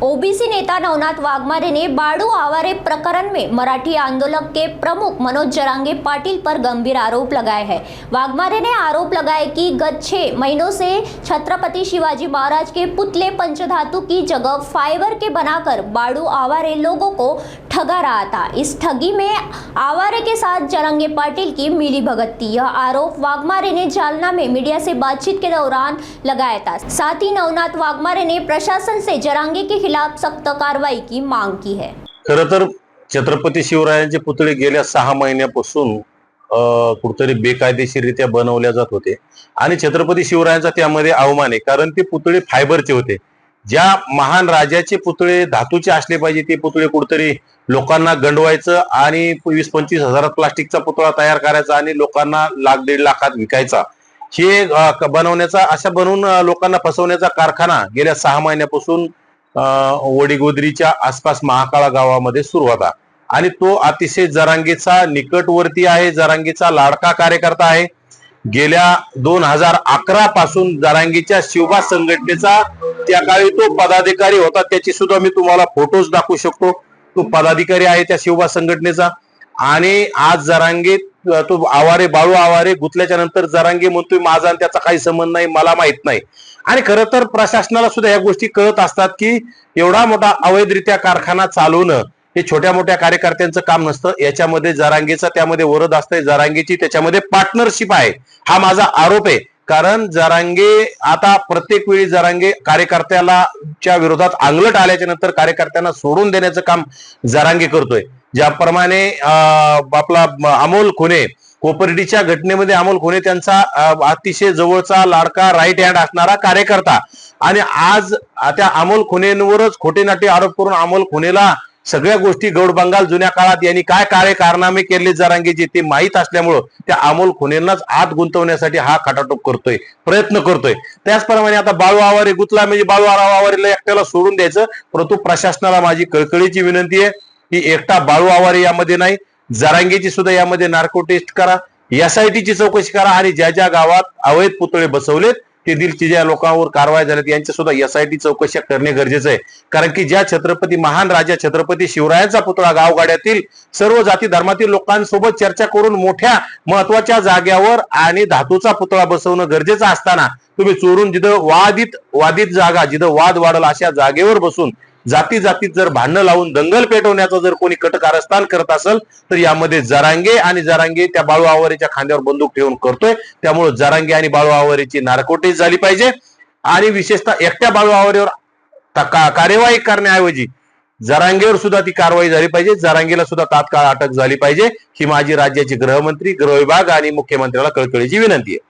OBC नेता नवनाथ वाघमारे ने बाड़ू आवारे प्रकरण में मराठी आंदोलन के प्रमुख मनोज जरांगे पाटिल पर गंभीर आरोप लगाए हैं। वाघमारे ने आरोप लगाए कि गत 6 महीनों से छत्रपति शिवाजी महाराज के पुतले पंचधातु की जगह फाइबर के बनाकर बाड़ू आवारे लोगों को ठगा रहा था। इस ठगी में आवारे के साथ जरांगे पाटिल की मिलीभगत थी। यह आरोप वाघमारे ने जालना में मीडिया से बातचीत के दौरान लगाया था। साथ ही नवनाथ वाघमारे ने प्रशासन से जरांगे के खिलाफ सख्त कार्रवाई की मांग की है। खरं तर छत्रपती शिवरायांचे पुतळे गेल्या 6 महिन्यापासून कुठेतरी बेकायदेशीररित्या बनवल्या जात होते आणि छत्रपती शिवरायांचा त्यामध्ये अवमान आहे, कारण ते पुतळे फायबरचे होते। ज्या महान राजाचे पुतळे धातूचे असले पाहिजे ते पुतळे कुठेतरी लोकांना गंडवायचं आणि 20-25 हजारात प्लास्टिकचा पुतळा तयार करायचा आणि लोकांना 1-1.5 लाखात विकायचा, हे बनवण्याचा अशा बनवून लोकांना फसवण्याचा कारखाना गेल्या 6 महिन्यापासून वडीगोद्रीच्या आसपास महाकाळा गावामध्ये सुरू होता आणि तो अतिशय जरांगेचा निकटवर्ती आहे, जरांगेचा लाडका कार्यकर्ता आहे। गेल्या 2011 पासून जरांगेच्या शिवबा संघटनेचा त्या काळी तो पदाधिकारी होता, त्याची सुद्धा मी तुम्हाला फोटोज दाखवू शकतो। तो पदाधिकारी आहे त्या शिवबा संघटनेचा आणि आज जरांगे तो आवारे बाळू आवारे गुतल्याच्या नंतर जरांगे म्हणतोय माझा आणि त्याचा काही संबंध नाही, मला माहित नाही। आणि खरं तर प्रशासनाला सुद्धा या गोष्टी कळत असतात की एवढा मोठा अवैधरित्या कारखाना चालवणं हे छोट्या मोठ्या कार्यकर्त्यांचं काम नसतं। याच्यामध्ये जरांगेचा त्यामध्ये वरद असतंय, जरांगेची त्याच्यामध्ये पार्टनरशिप आहे, हा माझा आरोप आहे। कारण जरांगे आता प्रत्येक वेळी जरांगे कार्यकर्त्याला च्या विरोधात अंगलट आल्याच्या नंतर कार्यकर्त्यांना सोडून देण्याचं काम जरांगे करतोय। ज्याप्रमाणे आपला अमोल खुने कोपर्डीच्या घटनेमध्ये अमोल खुने त्यांचा अतिशय जवळचा लाडका राईट हँड असणारा कार्यकर्ता आणि आज त्या अमोल खुनेंवरच खोटे नाटे आरोप करून अमोल खुनेला सगळ्या गोष्टी गौड बंगाल जुन्या काळात यांनी काय कारनामे केले जरांगेचे ते माहीत असल्यामुळं त्या अमोल खुनेंनाच आत गुंतवण्यासाठी हा खटाटोप करतोय, प्रयत्न करतोय। त्याचप्रमाणे आता बाळू आवारे गुतला म्हणजे बाळू आवारेला एकट्याला सोडून द्यायचं, परंतु प्रशासनाला माझी कळकळीची विनंती आहे की एकटा बाळू आवारे यामध्ये नाही, जरांगेची सुद्धा यामध्ये नार्को टेस्ट करा, एसआयटीची चौकशी करा आणि ज्या ज्या गावात अवैध पुतळे बसवलेत ते दिलची ज्या लोकांवर कारवाई झाल्यात यांच्या सुद्धा एसआयटी चौकशी करणे गरजेचं आहे। कारण की ज्या छत्रपती महान राजा छत्रपती शिवरायांचा पुतळा गावगाड्यातील सर्व जाती धर्मातील लोकांसोबत चर्चा करून मोठ्या महत्वाच्या जाग्यावर आणि धातूचा पुतळा बसवणं गरजेचं असताना तुम्ही चोरून जिथं वादित जागा जिथं वाद वाढल अशा जागेवर बसून जातीत जर भांडणं लावून दंगल पेटवण्याचं जर कोणी कटकारस्थान करत असेल तर यामध्ये जरांगे त्या बाळू आवारेच्या खांद्यावर बंदूक ठेवून करतोय। त्यामुळे जरांगे आणि बाळू आवारेची नार्कोटेज झाली पाहिजे आणि विशेषतः एकट्या बाळू आवारेवर कार्यवाही करण्याऐवजी जरांगेवर सुद्धा ती कारवाई झाली पाहिजे, जरांगेला सुद्धा तात्काळ अटक झाली पाहिजे, ही माझी राज्याचे गृहमंत्री, गृह विभाग आणि मुख्यमंत्र्याला कळकळीची विनंती आहे।